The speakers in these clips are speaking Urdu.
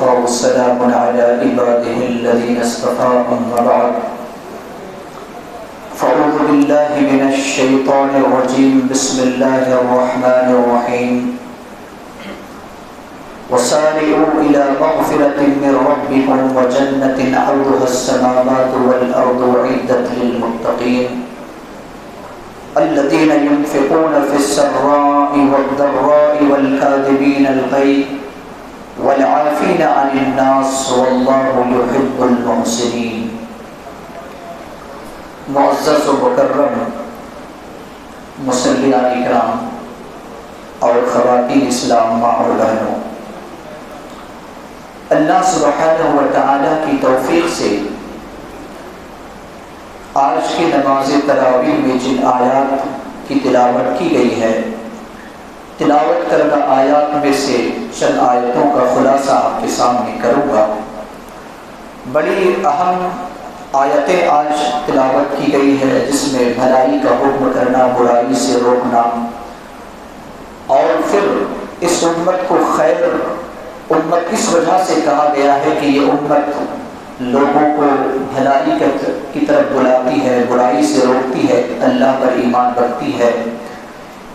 والسلام على عباده الذين اصطفى أما بعد فأعوذ بالله من الشيطان الرجيم بسم الله الرحمن الرحيم وسارعوا إلى مغفرة من ربكم وجنة عرضها السماوات والأرض أعدت للمتقين الذين ينفقون في السراء والضراء والكاظمين الغيظ والعافين عن الناس والله يحب المحسنين۔ معزز و مکرم مصلیان اکرام اور خواتین اسلام ماں اور بہنوں، اللہ سبحانہ و تعالی کی توفیق سے آج کی نماز تراویح میں جن آیات کی تلاوت کی گئی ہے، تلاوت کردہ آیات میں سے چند آیتوں کا خلاصہ آپ کے سامنے کروں گا۔ بڑی اہم آیتیں آج تلاوت کی گئی ہے، جس میں بھلائی کا حکم کرنا، برائی سے روکنا، اور پھر اس امت کو خیر امت اس وجہ سے کہا گیا ہے کہ یہ امت لوگوں کو بھلائی کی طرف بلاتی ہے، برائی سے روکتی ہے، اللہ پر ایمان رکھتی ہے۔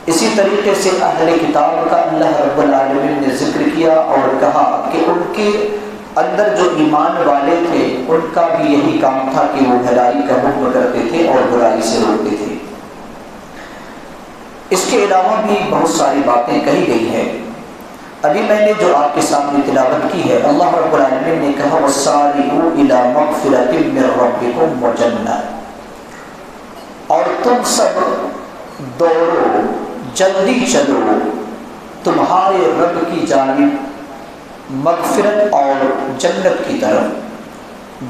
اسی طریقے سے اہل کتاب کا اللہ رب العالمین نے ذکر کیا اور کہا کہ ان کے اندر جو ایمان والے تھے ان کا بھی یہی کام تھا کہ وہ بھلائی کا حکم کرتے تھے اور برائی سے روکتے تھے۔ اس کے علاوہ بھی بہت ساری باتیں کہی گئی ہیں۔ ابھی میں نے جو آپ کے سامنے تلاوت کی ہے، اللہ رب العالمین نے کہا وَسَارِعُوا إِلَىٰ مَغْفِرَةٍ مِّن رَّبِّكُمْ وَجَنَّةٍ، اور تم سب دوڑو، جلدی چلو تمہارے رب کی جانب مغفرت اور جنت کی طرف،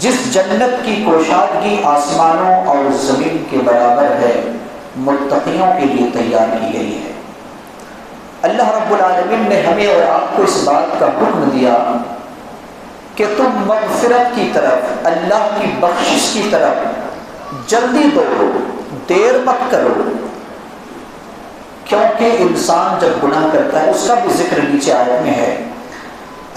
جس جنت کی کوشادگی آسمانوں اور زمین کے برابر ہے، متقیوں کے لیے تیار کی گئی ہے۔ اللہ رب العالمین نے ہمیں اور آپ کو اس بات کا حکم دیا کہ تم مغفرت کی طرف، اللہ کی بخشش کی طرف جلدی دوڑو، دیر مت کرو، کیونکہ انسان جب گناہ کرتا ہے، اس کا بھی ذکر نیچے آیت میں ہے۔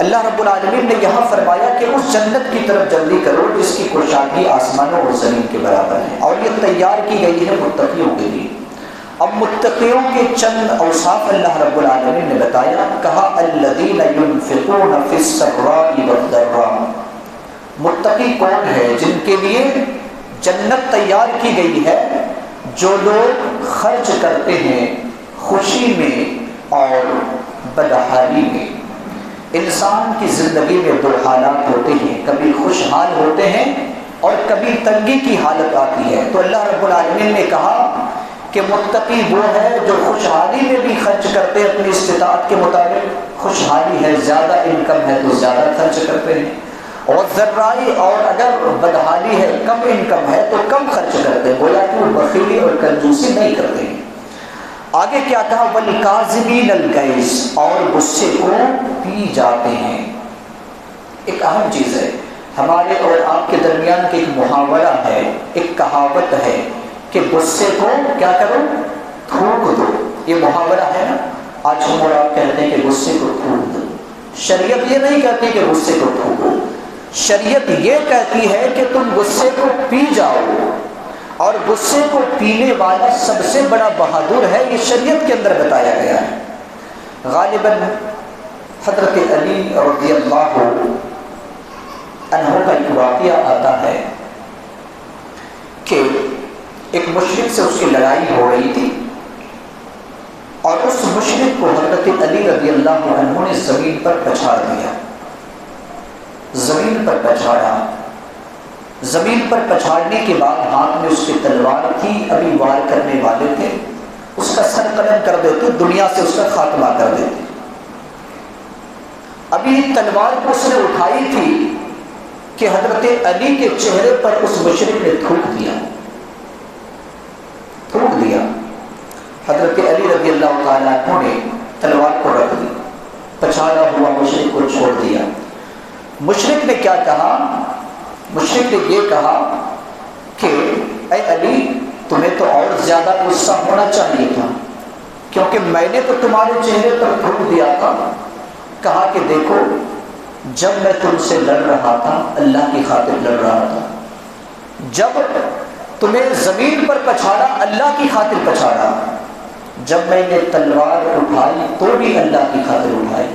اللہ رب العالمین نے یہاں فرمایا کہ اس جنت کی طرف جلدی کرو جس کی کوشادگی آسمانوں اور زمین کے برابر ہے، اور یہ تیار کی گئی ہے متقیوں کے لیے۔ اب متقیوں کے چند اوصاف اللہ رب العالمین نے بتایا، کہا الذین ينفقون فی السراء والضراء۔ متقی کون ہے؟ جن کے لیے جنت تیار کی گئی ہے، جو لوگ خرچ کرتے ہیں خوشی میں اور بدحالی میں۔ انسان کی زندگی میں دو حالات ہوتے ہیں، کبھی خوشحال ہوتے ہیں اور کبھی تنگی کی حالت آتی ہے۔ تو اللہ رب العالمین نے کہا کہ متقی وہ ہے جو خوشحالی میں بھی خرچ کرتے ہیں اپنی استطاعت کے مطابق، خوشحالی ہے، زیادہ انکم ہے تو زیادہ خرچ کرتے ہیں، اور ذرائی اور اگر بدحالی ہے، کم انکم ہے تو کم خرچ کرتے ہیں، گویا کہ وہ بخیلی اور کنجوسی نہیں کرتے ہیں۔ آگے کیا کہا وَالْكَاظِمِينَ الْغَيْظَ، اور غصے کو پی جاتے ہیں۔ ایک اہم چیز ہے، ہمارے اور آپ کے درمیان کی ایک محاورہ ہے، ایک کہاوت ہے کہ غصے کو کیا کرو؟ تھوک دو۔ یہ محاورہ ہے نا، آج ہم اور آپ کہتے ہیں کہ غصے کو تھوک دو۔ شریعت یہ نہیں کہتی کہ غصے کو تھوکو، شریعت یہ کہتی ہے کہ تم غصے کو پی جاؤ، اور غصے کو پینے والا سب سے بڑا بہادر ہے، یہ شریعت کے اندر بتایا گیا ہے۔ غالباً حضرت علی رضی اللہ عنہ کا ایک واقعہ آتا ہے کہ ایک مشرک سے اس کی لڑائی ہو رہی تھی، اور اس مشرک کو حضرت علی رضی اللہ عنہ نے زمین پر پچھاڑ دیا، زمین پر پچھاڑا۔ زمین پر پچھاڑنے کے بعد ہاتھ میں اس کی تلوار تھی، ابھی وار کرنے والے تھے، اس کا سر قلم کر دیتے، دنیا سے اس کا خاتمہ کر دیتے۔ ابھی تلوار کو اس نے اٹھائی تھی کہ حضرت علی کے چہرے پر اس مشرک نے تھوک دیا۔ حضرت علی رضی اللہ تعالیٰ عنہ نے تلوار کو رکھ دی، پچھاڑا ہوا مشرک کو چھوڑ دیا۔ مشرک نے کیا کہا؟ مشرک نے یہ کہا کہ اے علی، تمہیں تو اور زیادہ غصہ ہونا چاہیے تھا، کیونکہ میں نے تو تمہارے چہرے پر تھوک دیا تھا۔ کہا کہ دیکھو جب میں تم سے لڑ رہا تھا اللہ کی خاطر لڑ رہا تھا، جب تمہیں زمین پر پچھاڑا اللہ کی خاطر پچھاڑا، جب میں نے تلوار اٹھائی تو بھی اللہ کی خاطر اٹھائی،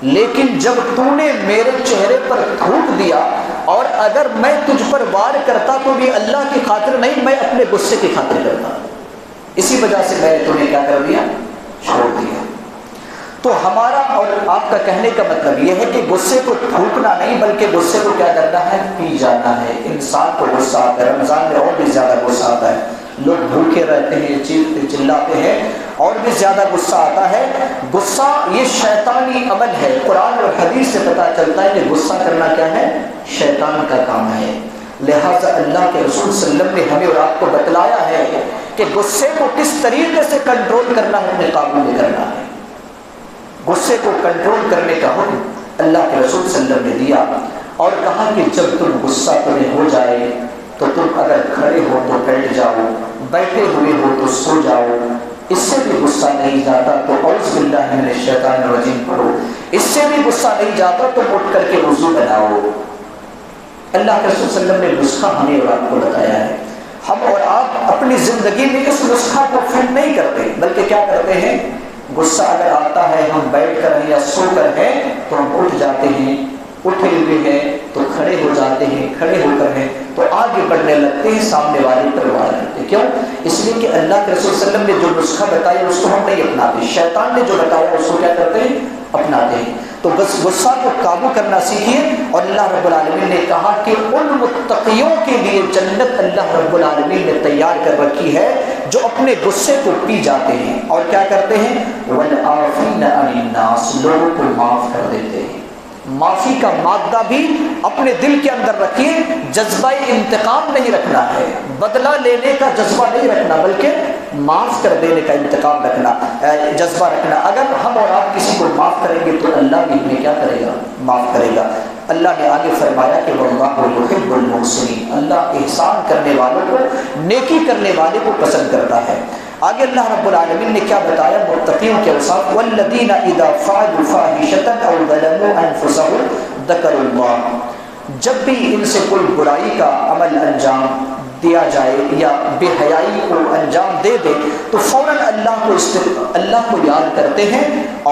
لیکن جب تو نے میرے چہرے پر تھوک دیا اور اگر میں تجھ پر وار کرتا تو بھی اللہ کی خاطر نہیں، میں اپنے غصے کی خاطر کرتا، اسی وجہ سے میں نے تمہیں کیا کر دیا، چھوڑ دیا۔ تو ہمارا اور آپ کا کہنے کا مطلب یہ ہے کہ غصے کو تھوکنا نہیں بلکہ غصے کو کیا کرنا ہے، پی جانا ہے۔ انسان کو غصہ آتا ہے، رمضان میں اور بھی زیادہ غصہ آتا ہے، لوگ بھوکے رہتے ہیں، چیختے چلاتے ہیں، اور بھی زیادہ غصہ آتا ہے۔ غصہ یہ شیطانی عمل ہے، قرآن اور حدیث سے پتہ چلتا ہے کہ غصہ کرنا کیا ہے، شیطان کا کام ہے۔ لہٰذا اللہ کے رسول صلی اللہ علیہ وسلم نے ہمیں اور آپ کو بتلایا ہے کہ غصے کو کس طریقے سے کنٹرول کرنا ہے، اپنے قابو میں کرنا ہے۔ غصے کو کنٹرول کرنے کا حکم اللہ کے رسول صلی اللہ علیہ وسلم نے دیا اور کہا کہ جب تم غصہ تمہیں ہو جائے تو تم اگر کھڑے ہو تو بیٹھ جاؤ، بیٹھے ہوئے ہو تو سو جاؤ، اس سے بھی غصہ نہیں جاتا تو اعوذ باللہ من الشیطان الرجیم پڑھو، اس سے بھی غصہ نہیں جاتا تو اٹھ کر کے وضو بناؤ۔ اللہ کے رسول صلی اللہ علیہ وسلم نے نسخہ ہمیں اور آپ کو بتایا ہے۔ ہم اور آپ اپنی زندگی میں اس نسخہ کو فٹ نہیں کرتے بلکہ کیا کرتے ہیں، غصہ اگر آتا ہے ہم بیٹھ کر ہیں یا سو کر ہیں تو ہم اٹھ جاتے ہیں، اٹھے ہوئے ہیں تو کھڑے ہو جاتے ہیں، کھڑے ہو کر ہیں تو آگے بڑھنے لگتے ہیں، سامنے والے پر وار کرتے ہیں۔ کیوں؟ اس لیے کہ اللہ کے رسول صلی اللہ علیہ وسلم نے جو نسخہ بتایا اس کو ہم نہیں اپناتے، شیطان نے جو بتایا اس کو کیا کرتے ہیں، اپناتے ہیں۔ تو بس غصہ کو قابو کرنا سیکھیے، اور اللہ رب العالمین نے کہا کہ ان متقیوں کے لیے جنت اللہ رب العالمین نے تیار کر رکھی ہے جو اپنے غصے کو پی جاتے ہیں اور کیا کرتے ہیں، والعافین عن الناس، لوگوں کو معاف کر دیتے ہیں۔ معافی کا مادہ بھی اپنے دل کے اندر رکھیے، جذبہ انتقام نہیں رکھنا ہے، بدلہ لینے کا جذبہ نہیں رکھنا بلکہ معاف کر دینے کا انتقام رکھنا، جذبہ رکھنا۔ اگر ہم اور آپ کسی کو معاف کریں گے تو اللہ بھی ہمیں کیا کرے گا، معاف کرے گا۔ اللہ نے آگے فرمایا کہ واللہ یحب المحسنین، اللہ احسان کرنے والوں کو، نیکی کرنے والے کو پسند کرتا ہے۔ آگے اللہ رب العالمین نے کیا بتایا متقیوں کے اوصاف، والذین اذا فعلوا فاحشۃ او ظلموا انفسهم ذکروا اللہ، جب بھی ان سے کوئی برائی کا عمل انجام دیا جائے یا بے حیائی کو انجام دے دے تو فوراً اللہ کو یاد کرتے ہیں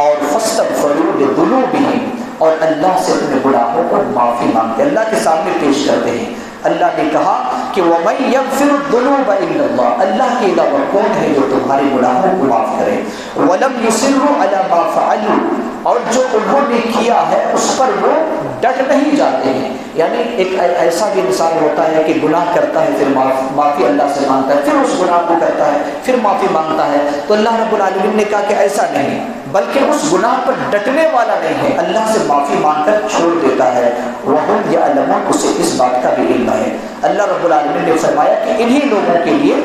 اور فاستغفروا لذنوبہم، اور اللہ سے اپنے گناہوں کو معافی مانگتے ہیں، اللہ کے سامنے پیش کرتے ہیں۔ اللہ نے کہا کہ وَمَن يَغْفِرُ الذُّنُوبَ إِلَّا اللَّهُ، اللہ کے علاوہ کون ہے جو تمہارے گناہوں کو معاف کرے، وَلَمْ يُصِرُّوا عَلَى مَا فَعَلُوا، اور جو انہوں نے کیا ہے اس پر وہ ڈٹ نہیں جاتے ہیں۔ یعنی ایک ایسا بھی انسان ہوتا ہے کہ گناہ کرتا ہے پھر معافی اللہ سے مانگتا ہے، پھر اس گناہ کو کرتا ہے پھر معافی مانگتا ہے، تو اللہ رب العالمین نے کہا کہ ایسا نہیں، بلکہ اس گناہ پر ڈٹنے والا نہیں ہے، اللہ سے معافی مانگ کر چھوڑ دیتا ہے۔ وَهُمْ يَعْلَمُونَ، اسے اس بات کا بھی علم ہے۔ اللہ رب العالمین نے فرمایا کہ انہی لوگوں کے لیے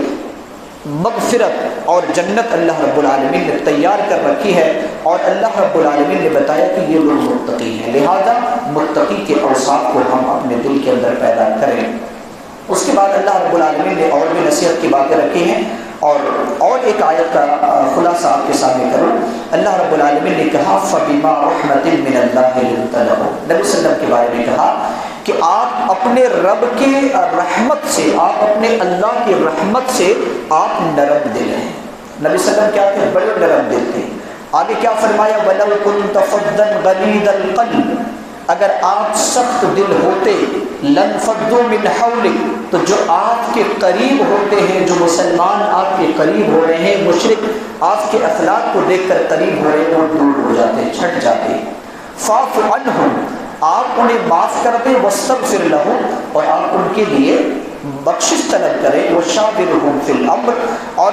مغفرت اور جنت اللہ رب العالمین نے تیار کر رکھی ہے، اور اللہ رب العالمین نے بتایا کہ یہ لوگ متقی ہیں، لہذا متقی کے اوصاف کو ہم اپنے دل کے اندر پیدا کریں۔ اس کے بعد اللہ رب العالمین نے اور بھی نصیحت کی باتیں رکھی ہیں، اور ایک آیت کا خلاصہ آپ کے سامنے کروں۔ اللہ رب العالمین نے کہا فَبِمَا رَحْمَةٍ مِّنَ اللَّهِ لِنتَ لَهُ، نبی صلی اللہ علیہ وسلم کے بارے میں کہا کہ آپ اپنے رب کے رحمت سے، آپ اپنے اللہ کی رحمت سے آپ نرم دل ہیں۔ نبی صلی اللہ علیہ وسلم کیا تھے، بڑے نرم دل تھے۔ آگے کیا فرمایا، وَلَوْ كُنْتَ فَظًّا غَلِيظَ الْقَلْبِ، اگر آپ سخت دل ہوتے، لَانفَضُّوا مِنْ حَوْلِكَ، تو جو آپ کے قریب ہوتے ہیں، جو مسلمان آپ کے قریب ہو رہے ہیں، مشرک آپ کے اخلاق کو دیکھ کر قریب ہو رہے ہیں، وہ دور ہو جاتے، چھٹ جاتے۔ فَاعْفُ عَنْهُمْ، آپ انہیں معاف کر دیں، وَاسْتَغْفِرْ لَهُمْ، اور آپ ان کے لیے بخشش طلب کریں، وَشَاوِرْهُمْ فِي الْأَمْرِ، اور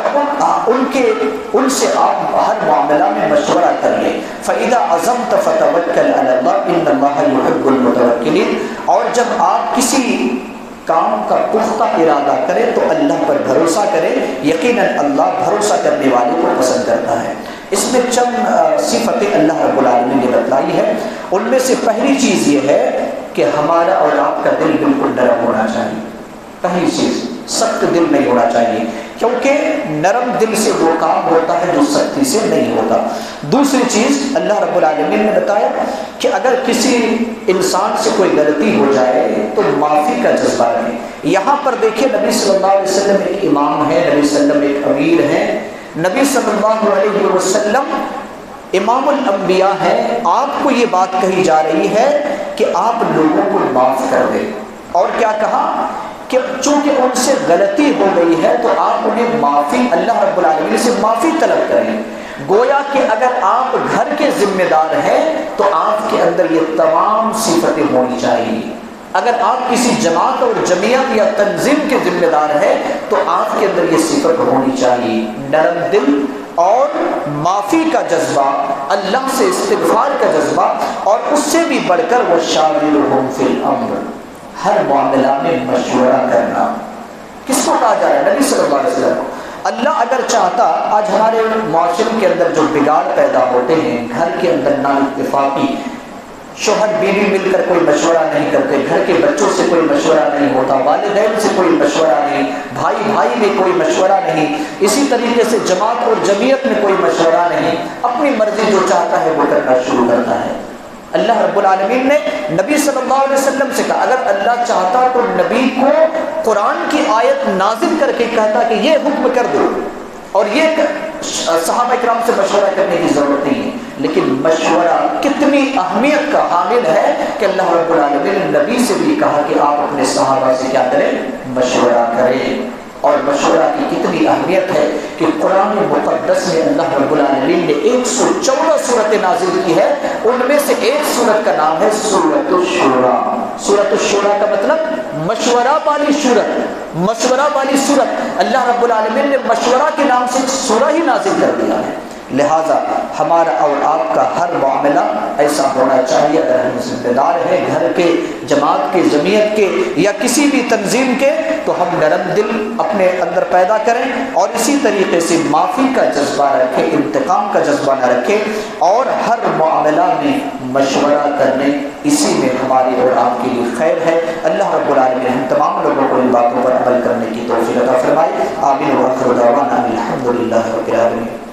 ان سے آپ ہر معاملہ میں مشورہ کر لیں۔ فَإِذَا عَزَمْتَ فَتَوَكَّلْ عَلَى اللَّهِ إِنَّ اللَّهَ يُحِبُّ الْمُتَوَكِّلِينَ، اور جب آپ کسی کام کا پختہ ارادہ کریں تو اللہ پر بھروسہ کریں، یقیناً اللہ بھروسہ کرنے والے کو پسند کرتا ہے۔ اس میں چند صفتیں اللہ رب العالمین نے بتلائی ہے، ان میں سے پہلی چیز یہ ہے کہ ہمارا اور آپ کا دل بالکل نرم ہونا چاہیے۔ پہلی چیز، سخت دل نہیں ہونا چاہیے، کیونکہ نرم دل سے وہ کام ہوتا ہے جو سختی سے نہیں ہوتا۔ دوسری چیز اللہ رب العالمین نے بتایا کہ اگر کسی انسان سے کوئی غلطی ہو جائے تو معافی کا جذبہ رہے۔ یہاں پر دیکھیے نبی صلی اللہ علیہ وسلم ایک امام ہے، نبی صلی اللہ علیہ وسلم ایک امیر ہے، نبی صلی اللہ علیہ وسلم امام الانبیاء ہے، آپ کو یہ بات کہی جا رہی ہے کہ آپ لوگوں کو معاف کر دیں، اور کیا کہا کہ چونکہ ان سے غلطی ہو گئی ہے تو آپ انہیں معافی، اللہ رب العالمین سے معافی طلب کریں۔ گویا کہ اگر آپ گھر کے ذمہ دار ہیں تو آپ کے اندر یہ تمام صفتیں ہونی چاہیے۔ اگر آپ کسی جماعت اور جمعیت یا تنظیم کے ذمہ دار ہیں تو آپ کے اندر یہ صفت ہونی چاہیے، نرم دل اور معافی کا جذبہ، اللہ سے استغفار کا جذبہ، اور اس سے بھی بڑھ کر وَشَاوِرْهُمْ فِي الْأَمْرِ، ہر معاملہ میں مشورہ کرنا۔ کس کو کہا جا رہا ہے؟ نبی صلی اللہ علیہ وسلم۔ اللہ اگر چاہتا، آج ہمارے معاشرے کے اندر جو بگاڑ پیدا ہوتے ہیں، گھر کے اندر نا اتفاقی، شوہر بیوی مل کر کوئی مشورہ نہیں کرتے، گھر کے بچوں سے کوئی مشورہ نہیں ہوتا، والدین سے کوئی مشورہ نہیں، بھائی بھائی میں کوئی مشورہ نہیں، اسی طریقے سے جماعت اور جمعیت میں کوئی مشورہ نہیں، اپنی مرضی جو چاہتا ہے وہ کرنا شروع کرتا ہے۔ اللہ رب العالمین نے نبی صلی اللہ علیہ وسلم سے کہا، اگر اللہ چاہتا تو نبی کو قرآن کی آیت نازل کر کے کہتا کہ یہ حکم کر دو، اور یہ صحابہ کرام سے مشورہ کرنے کی ضرورت نہیں ہے۔ لیکن مشورہ کتنی اہمیت کا حامل ہے کہ اللہ رب العالمین نے نبی سے بھی کہا کہ آپ اپنے صحابہ سے کیا کریں؟ مشورہ کریں۔ اور مشورہ کی کتنی اہمیت ہے کہ قرآن مقدس میں اللہ رب العالمین نے 114 صورتیں نازل کی ہے، ان میں سے ایک صورت کا نام ہے سورۃ الشورى۔ سورۃ الشورى کا مطلب مشورہ والی صورت، مشورہ والی صورت۔ اللہ رب العالمین نے مشورہ کے نام سے ایک سورہ ہی نازل کر دیا ہے۔ لہٰذا ہمارا اور آپ کا ہر معاملہ ایسا ہونا چاہیے، اگر ہم ذمہ دار ہیں گھر کے، جماعت کے، جمعیت کے یا کسی بھی تنظیم کے، تو ہم نرم دل اپنے اندر پیدا کریں، اور اسی طریقے سے معافی کا جذبہ رکھیں، انتقام کا جذبہ نہ رکھیں، اور ہر معاملہ میں مشورہ کرنے، اسی میں ہماری اور آپ کے لیے خیر ہے۔ اللہ رب العالمین ہم تمام لوگوں کو ان باتوں پر عمل کرنے کی توفیق عطا فرمائے۔ آمین۔ وآخر دعوانا الحمد للہ رب العالمین۔